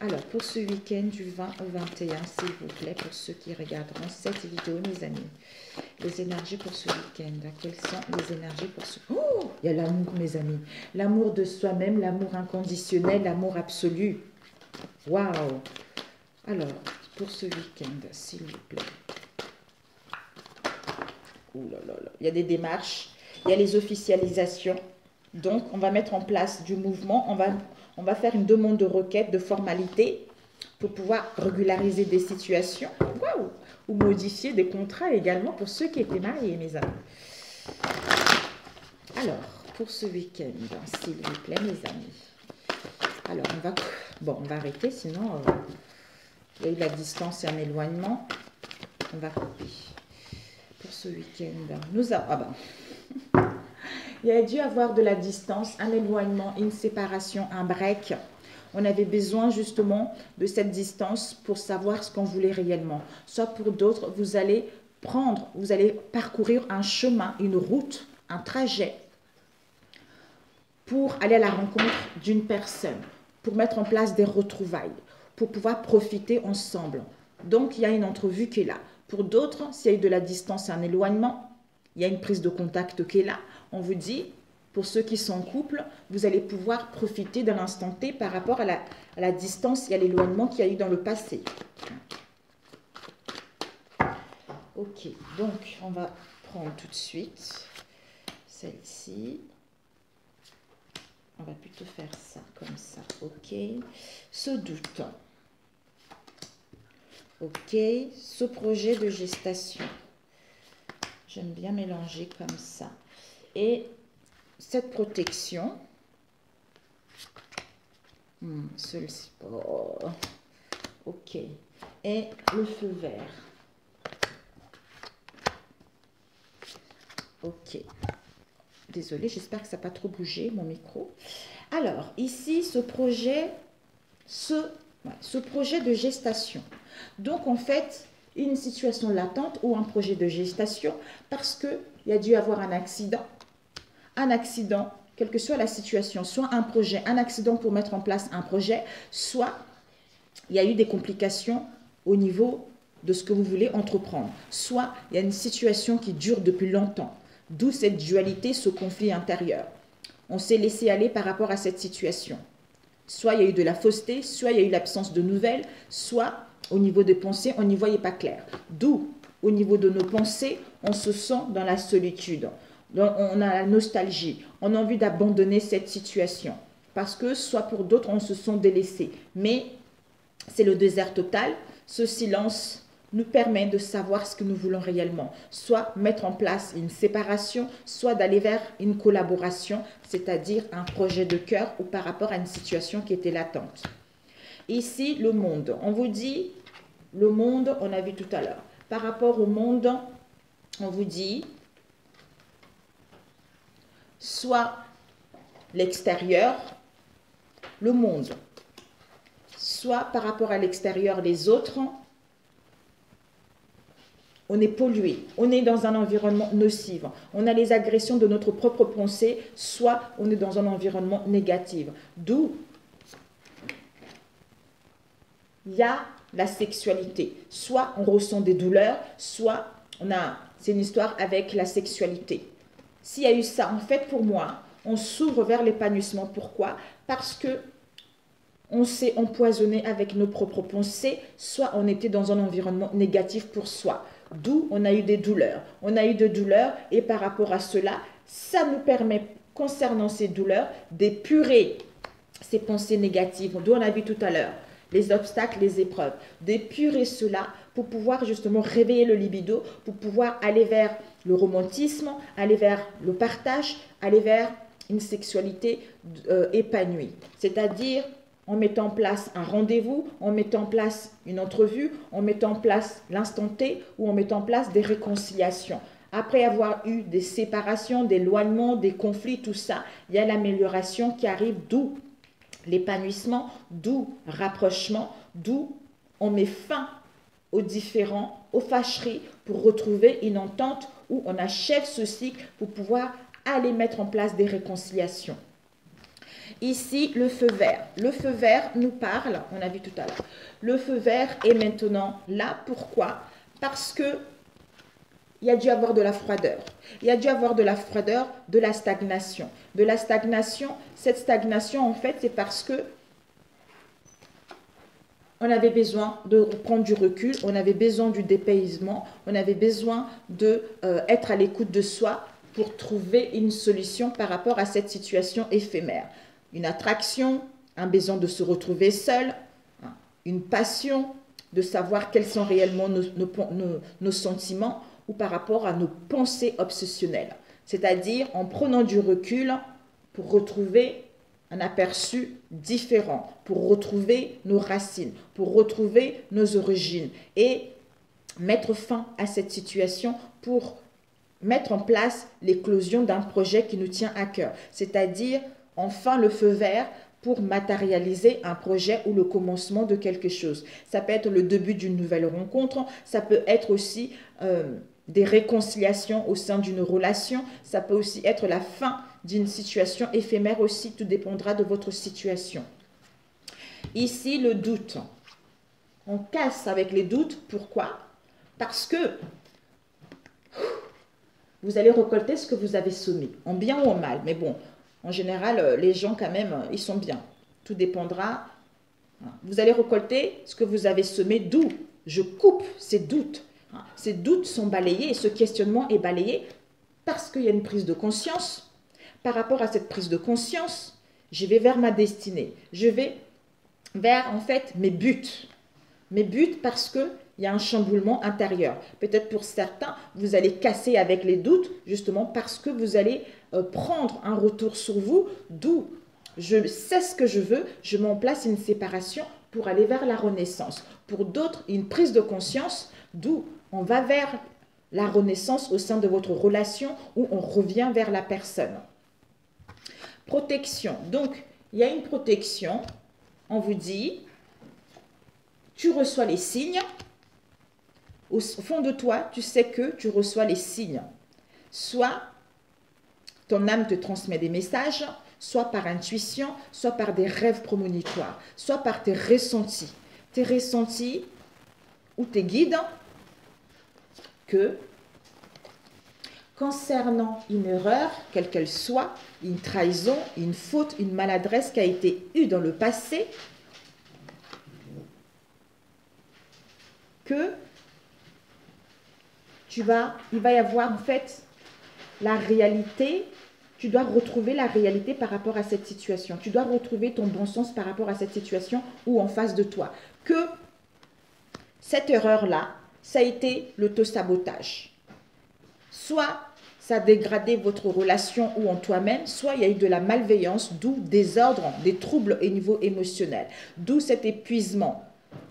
S1: Alors, pour ce week-end du 20 au 21, s'il vous plaît, pour ceux qui regarderont cette vidéo, mes amis. Les énergies pour ce week-end. Quelles sont les énergies pour ce... Oh, il y a l'amour, mes amis. L'amour de soi-même, l'amour inconditionnel, l'amour absolu. Waouh! Alors, pour ce week-end, s'il vous plaît. Ouh là là là. Il y a des démarches, il y a les officialisations. Donc, on va mettre en place du mouvement. On va faire une demande de requête, de formalité pour pouvoir régulariser des situations. Waouh! Ou modifier des contrats également pour ceux qui étaient mariés, mes amis. Alors, pour ce week-end, s'il vous plaît, mes amis. Alors, on va arrêter, sinon... il y a eu la distance et un éloignement. On va couper. Pour ce week-end, nous avons... il y a dû avoir de la distance, un éloignement, une séparation, un break. on avait besoin justement de cette distance pour savoir ce qu'on voulait réellement. Soit pour d'autres, vous allez parcourir un chemin, une route, un trajet pour aller à la rencontre d'une personne, pour mettre en place des retrouvailles, pour pouvoir profiter ensemble. Donc, il y a une entrevue qui est là. Pour d'autres, s'il y a eu de la distance et un éloignement, il y a une prise de contact qui est là. On vous dit, pour ceux qui sont en couple, vous allez pouvoir profiter de l'instant T par rapport à la distance et à l'éloignement qu'il y a eu dans le passé. Ok, donc on va prendre tout de suite celle-ci. On va plutôt faire ça, comme ça. Ok, ce doute. Ok, ce projet de gestation. J'aime bien mélanger comme ça. Et cette protection. Celle-ci. Oh, ok. Et le feu vert. Ok. Désolée, j'espère que ça n'a pas trop bougé, mon micro. Alors, ici, ce projet de gestation. Donc, en fait, une situation latente ou un projet de gestation parce qu'il y a dû avoir un accident, quelle que soit la situation, soit un projet, un accident pour mettre en place un projet, soit il y a eu des complications au niveau de ce que vous voulez entreprendre, soit il y a une situation qui dure depuis longtemps, d'où cette dualité, ce conflit intérieur. On s'est laissé aller par rapport à cette situation. Soit il y a eu de la fausseté, soit il y a eu l'absence de nouvelles, soit au niveau des pensées, on n'y voyait pas clair. D'où, au niveau de nos pensées, on se sent dans la solitude. Donc, on a la nostalgie. On a envie d'abandonner cette situation. Parce que, soit pour d'autres, on se sent délaissés. Mais c'est le désert total. Ce silence nous permet de savoir ce que nous voulons réellement. Soit mettre en place une séparation, soit d'aller vers une collaboration, c'est-à-dire un projet de cœur ou par rapport à une situation qui était latente. Ici, le monde. On vous dit, le monde, on a vu tout à l'heure. Par rapport au monde, on vous dit, soit l'extérieur, le monde, soit par rapport à l'extérieur, les autres, on est pollué, on est dans un environnement nocif, on a les agressions de notre propre pensée, soit on est dans un environnement négatif. D'où il y a la sexualité. Soit on ressent des douleurs, soit c'est une histoire avec la sexualité. S'il y a eu ça, en fait, pour moi, on s'ouvre vers l'épanouissement. Pourquoi? Parce que on s'est empoisonné avec nos propres pensées, soit on était dans un environnement négatif pour soi. D'où on a eu des douleurs. On a eu des douleurs et par rapport à cela, ça nous permet, concernant ces douleurs, d'épurer ces pensées négatives, d'où on a vu tout à l'heure, les obstacles, les épreuves, d'épurer cela pour pouvoir justement réveiller le libido, pour pouvoir aller vers le romantisme, aller vers le partage, aller vers une sexualité épanouie. C'est-à-dire en mettant en place un rendez-vous, en mettant en place une entrevue, en mettant en place l'instant T ou en mettant en place des réconciliations. Après avoir eu des séparations, des éloignements, des conflits, tout ça, il y a l'amélioration qui arrive, d'où l'épanouissement, d'où rapprochement, d'où on met fin aux différends, aux fâcheries pour retrouver une entente où on achève ce cycle pour pouvoir aller mettre en place des réconciliations. Ici, le feu vert. Le feu vert nous parle, on a vu tout à l'heure, le feu vert est maintenant là. Pourquoi? Parce que il y a dû avoir de la froideur. Il y a dû avoir de la froideur, de la stagnation. De la stagnation, cette stagnation, en fait, c'est parce que on avait besoin de prendre du recul, on avait besoin du dépaysement, on avait besoin d'être à l'écoute de soi pour trouver une solution par rapport à cette situation éphémère. Une attraction, un besoin de se retrouver seul, une passion, de savoir quels sont réellement nos sentiments ou par rapport à nos pensées obsessionnelles. C'est-à-dire en prenant du recul pour retrouver un aperçu différent, pour retrouver nos racines, pour retrouver nos origines et mettre fin à cette situation pour mettre en place l'éclosion d'un projet qui nous tient à cœur. C'est-à-dire, enfin, le feu vert pour matérialiser un projet ou le commencement de quelque chose. Ça peut être le début d'une nouvelle rencontre, ça peut être aussi des réconciliations au sein d'une relation, ça peut aussi être la fin d'une situation éphémère aussi, tout dépendra de votre situation. Ici, le doute. On casse avec les doutes, pourquoi? Parce que vous allez récolter ce que vous avez semé, en bien ou en mal. Mais bon, en général, les gens quand même, ils sont bien. Tout dépendra. Vous allez récolter ce que vous avez semé, d'où je coupe ces doutes. Ces doutes sont balayés et ce questionnement est balayé parce qu'il y a une prise de conscience. Par rapport à cette prise de conscience, je vais vers ma destinée. Je vais vers, en fait, mes buts. Mes buts parce qu'il y a un chamboulement intérieur. Peut-être pour certains, vous allez casser avec les doutes, justement parce que vous allez prendre un retour sur vous, d'où je sais ce que je veux, je mets en place une séparation pour aller vers la renaissance. Pour d'autres, une prise de conscience, d'où on va vers la renaissance au sein de votre relation, où on revient vers la personne. Protection. Donc, il y a une protection. On vous dit, tu reçois les signes. Au fond de toi, tu sais que tu reçois les signes. Soit ton âme te transmet des messages, soit par intuition, soit par des rêves prémonitoires, soit par tes ressentis. Tes ressentis ou tes guides que concernant une erreur, quelle qu'elle soit, une trahison, une faute, une maladresse qui a été eue dans le passé, que il va y avoir en fait la réalité, tu dois retrouver la réalité par rapport à cette situation. Tu dois retrouver ton bon sens par rapport à cette situation ou en face de toi. Que cette erreur-là, ça a été l'auto-sabotage. Soit ça a dégradé votre relation ou en toi-même, soit il y a eu de la malveillance, d'où des ordres, des troubles au niveau émotionnel, d'où cet épuisement.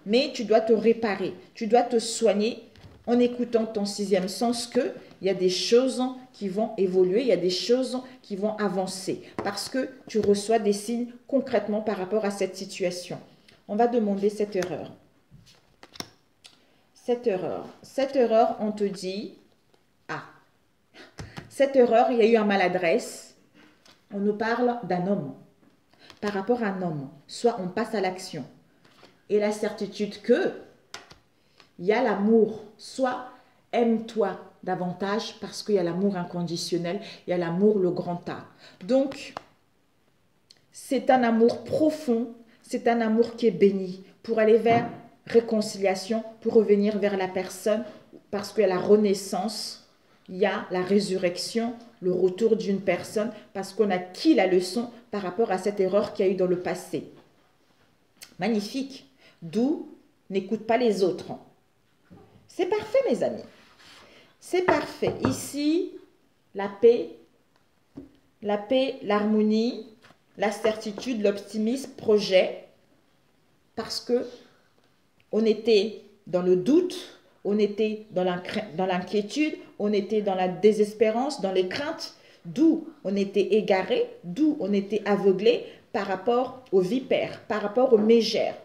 S1: Mais tu dois te réparer, tu dois te soigner en écoutant ton sixième sens qu'il y a des choses qui vont évoluer, il y a des choses qui vont avancer parce que tu reçois des signes concrètement par rapport à cette situation. On va demander cette erreur. Cette erreur, on te dit, cette erreur, il y a eu un maladresse. On nous parle d'un homme. Par rapport à un homme, soit on passe à l'action. Et la certitude que il y a l'amour, soit aime-toi davantage parce qu'il y a l'amour inconditionnel, il y a l'amour le grand A. Donc, c'est un amour profond, c'est un amour qui est béni pour aller vers réconciliation, pour revenir vers la personne parce qu'il y a la renaissance, il y a la résurrection, le retour d'une personne parce qu'on a acquis la leçon par rapport à cette erreur qu'il y a eu dans le passé. Magnifique. D'où n'écoute pas les autres. C'est parfait, mes amis. C'est parfait. Ici, la paix, l'harmonie, la certitude, l'optimisme, projet. Parce que on était dans le doute, on était dans l'inquiétude, on était dans la désespérance, dans les craintes, d'où on était égaré, d'où on était aveuglé par rapport aux vipères, par rapport aux mégères.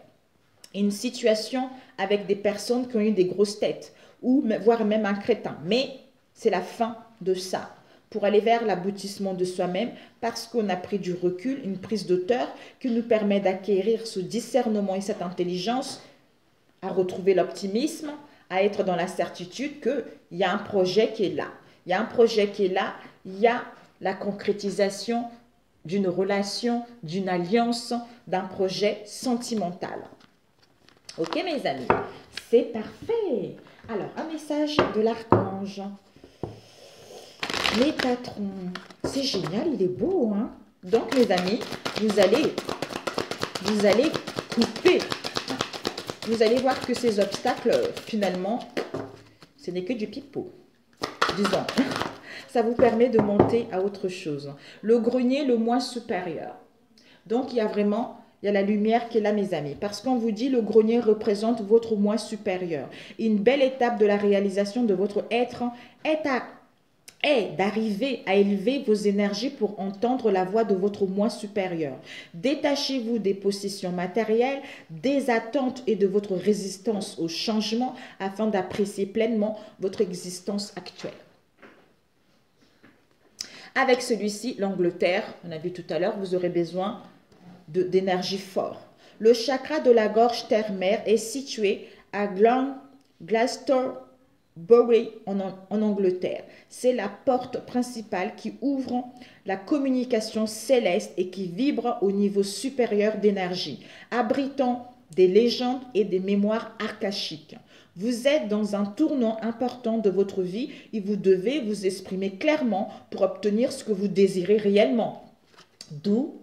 S1: Une situation avec des personnes qui ont eu des grosses têtes, ou voire même un crétin. Mais c'est la fin de ça, pour aller vers l'aboutissement de soi-même, parce qu'on a pris du recul, une prise d'auteur qui nous permet d'acquérir ce discernement et cette intelligence, à retrouver l'optimisme, à être dans la certitude qu'il y a un projet qui est là. Il y a un projet qui est là, il y a la concrétisation d'une relation, d'une alliance, d'un projet sentimental. Ok, mes amis, c'est parfait. Alors, un message de l'archange. Métatron. C'est génial, il est beau, hein? Donc, mes amis, vous allez couper. Vous allez voir que ces obstacles, finalement, ce n'est que du pipeau. Disons, ça vous permet de monter à autre chose. Le grenier, le moi supérieur. Donc, il y a vraiment... Il y a la lumière qui est là, mes amis. Parce qu'on vous dit, le grenier représente votre moi supérieur. Une belle étape de la réalisation de votre être est d'arriver à élever vos énergies pour entendre la voix de votre moi supérieur. Détachez-vous des possessions matérielles, des attentes et de votre résistance au changement afin d'apprécier pleinement votre existence actuelle. Avec celui-ci, l'Angleterre, on a vu tout à l'heure, vous aurez besoin d'énergie forte. Le chakra de la gorge terre-mer est situé à Glastonbury en Angleterre. C'est la porte principale qui ouvre la communication céleste et qui vibre au niveau supérieur d'énergie, abritant des légendes et des mémoires archaïques. Vous êtes dans un tournant important de votre vie et vous devez vous exprimer clairement pour obtenir ce que vous désirez réellement. D'où,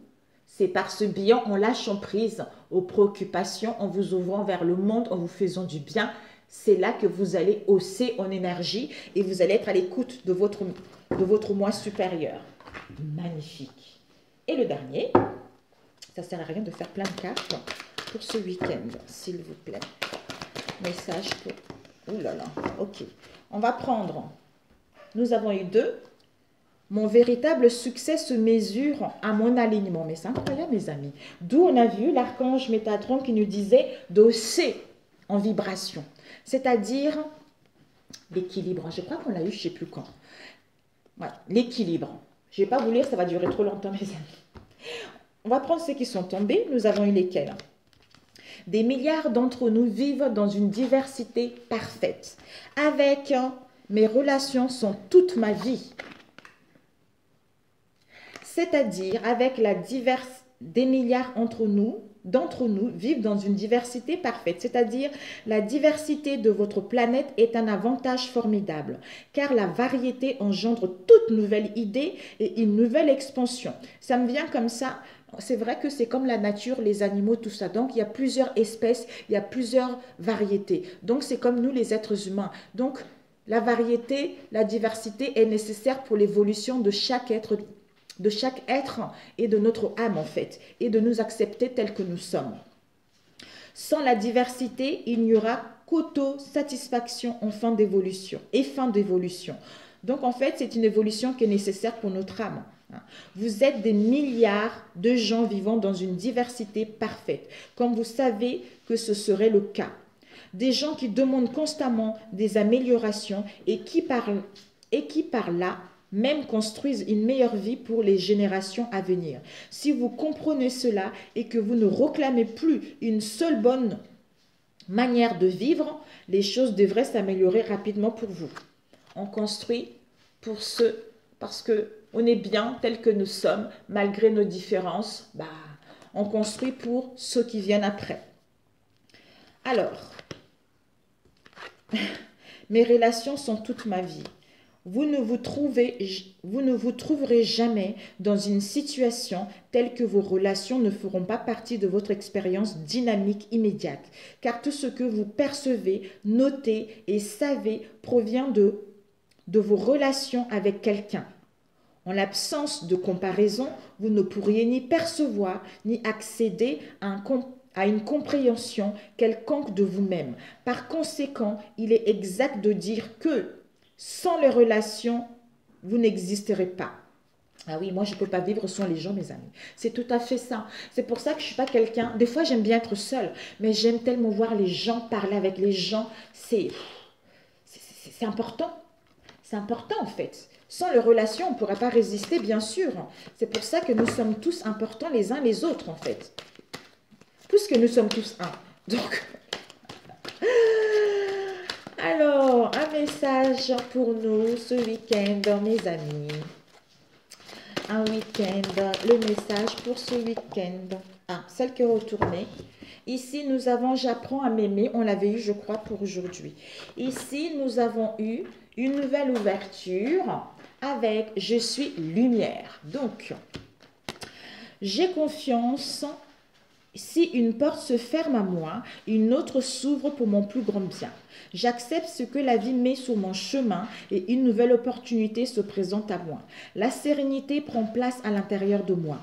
S1: c'est par ce biais, en lâchant prise aux préoccupations, en vous ouvrant vers le monde, en vous faisant du bien, c'est là que vous allez hausser en énergie et vous allez être à l'écoute de votre moi supérieur. Magnifique. Et le dernier, ça ne sert à rien de faire plein de cartes pour ce week-end, s'il vous plaît. Message pour... Ouh là là, ok. On va prendre... Nous avons eu 2. Mon véritable succès se mesure à mon alignement. Mais c'est incroyable, mes amis. D'où on a vu l'archange Métatron qui nous disait d'hausser en vibration. C'est-à-dire l'équilibre. Je crois qu'on l'a eu, je ne sais plus quand. Ouais, l'équilibre. Je ne vais pas vous lire, ça va durer trop longtemps, mes amis. On va prendre ceux qui sont tombés. Nous avons eu lesquels? Des milliards d'entre nous vivent dans une diversité parfaite. Avec mes relations sont toute ma vie. C'est-à-dire avec la des milliards d'entre nous vivent dans une diversité parfaite. C'est-à-dire la diversité de votre planète est un avantage formidable. Car la variété engendre toute nouvelle idée et une nouvelle expansion. Ça me vient comme ça. C'est vrai que c'est comme la nature, les animaux, tout ça. Donc, il y a plusieurs espèces, il y a plusieurs variétés. Donc, c'est comme nous, les êtres humains. Donc, la variété, la diversité est nécessaire pour l'évolution de chaque être et de notre âme, en fait, et de nous accepter tels que nous sommes. Sans la diversité, il n'y aura qu'auto-satisfaction en fin d'évolution et fin d'évolution. Donc, en fait, c'est une évolution qui est nécessaire pour notre âme. Vous êtes des milliards de gens vivant dans une diversité parfaite, comme vous savez que ce serait le cas. Des gens qui demandent constamment des améliorations et qui par là même construisent une meilleure vie pour les générations à venir. Si vous comprenez cela et que vous ne réclamez plus une seule bonne manière de vivre, les choses devraient s'améliorer rapidement pour vous. On construit pour ceux, parce qu'on est bien tel que nous sommes, malgré nos différences, on construit pour ceux qui viennent après. Alors, mes relations sont toute ma vie. Vous ne vous trouverez jamais dans une situation telle que vos relations ne feront pas partie de votre expérience dynamique immédiate. Car tout ce que vous percevez, notez et savez provient de vos relations avec quelqu'un. En l'absence de comparaison, vous ne pourriez ni percevoir ni accéder à une compréhension quelconque de vous-même. Par conséquent, il est exact de dire que sans les relations, vous n'existerez pas. Ah oui, moi je ne peux pas vivre sans les gens, mes amis. C'est tout à fait ça. C'est pour ça que je ne suis pas quelqu'un... Des fois, j'aime bien être seule, mais j'aime tellement voir les gens, parler avec les gens. C'est important. C'est important, en fait. Sans les relations, on ne pourrait pas résister, bien sûr. C'est pour ça que nous sommes tous importants les uns les autres, en fait. Puisque nous sommes tous un. Donc... Alors, un message pour nous ce week-end, mes amis. Un week-end, le message pour ce week-end. Ah, celle qui est retournée. Ici, nous avons « J'apprends à m'aimer ». On l'avait eu, je crois, pour aujourd'hui. Ici, nous avons eu une nouvelle ouverture avec « Je suis lumière ». Donc, j'ai confiance. Si une porte se ferme à moi, une autre s'ouvre pour mon plus grand bien. J'accepte ce que la vie met sur mon chemin et une nouvelle opportunité se présente à moi. La sérénité prend place à l'intérieur de moi.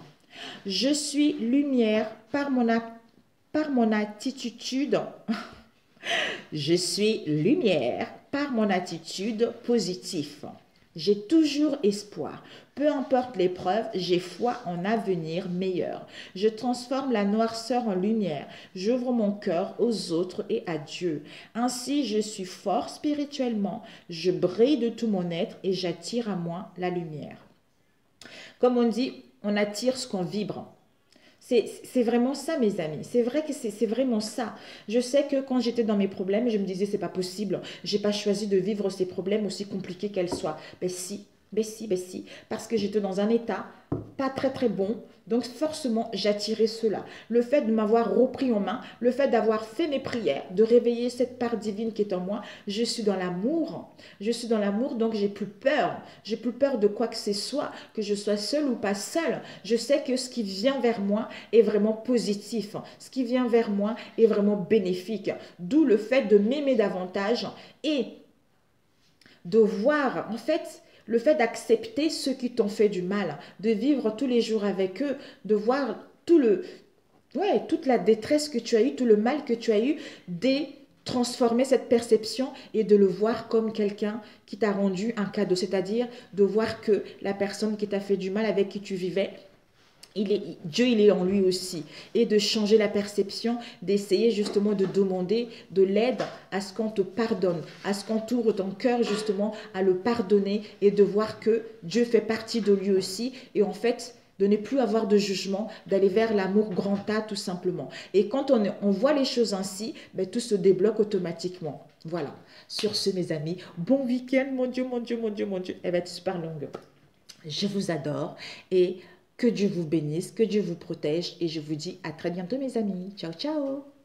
S1: Je suis lumière par mon attitude. Je suis lumière par mon attitude positive. J'ai toujours espoir. Peu importe l'épreuve, j'ai foi en avenir meilleur. Je transforme la noirceur en lumière. J'ouvre mon cœur aux autres et à Dieu. Ainsi, je suis fort spirituellement. Je brille de tout mon être et j'attire à moi la lumière. Comme on dit, on attire ce qu'on vibre. C'est vraiment ça, mes amis. C'est vrai que c'est vraiment ça. Je sais que quand j'étais dans mes problèmes, je me disais, c'est pas possible. J'ai pas choisi de vivre ces problèmes aussi compliqués qu'elles soient. Ben si, ben si, ben si. Parce que j'étais dans un état pas très très bon. Donc forcément, j'attirais cela. Le fait de m'avoir repris en main, le fait d'avoir fait mes prières, de réveiller cette part divine qui est en moi, je suis dans l'amour. Je suis dans l'amour, donc j'ai plus peur. J'ai plus peur de quoi que ce soit, que je sois seule ou pas seule. Je sais que ce qui vient vers moi est vraiment positif. Ce qui vient vers moi est vraiment bénéfique. D'où le fait de m'aimer davantage et de voir, en fait, le fait d'accepter ceux qui t'ont fait du mal, de vivre tous les jours avec eux, de voir toute la détresse que tu as eue, tout le mal que tu as eu, de transformer cette perception et de le voir comme quelqu'un qui t'a rendu un cadeau, c'est-à-dire de voir que la personne qui t'a fait du mal, avec qui tu vivais, Dieu, il est en lui aussi. Et de changer la perception, d'essayer justement de demander de l'aide à ce qu'on te pardonne, à ce qu'on t'ouvre ton cœur justement à le pardonner et de voir que Dieu fait partie de lui aussi. Et en fait, de ne plus avoir de jugement, d'aller vers l'amour grand A tout simplement. Et quand on voit les choses ainsi, ben, tout se débloque automatiquement. Voilà. Sur ce, mes amis, bon week-end, mon Dieu, mon Dieu, mon Dieu, mon Dieu. Elle va être super longue. Je vous adore et que Dieu vous bénisse, que Dieu vous protège et je vous dis à très bientôt mes amis. Ciao, ciao.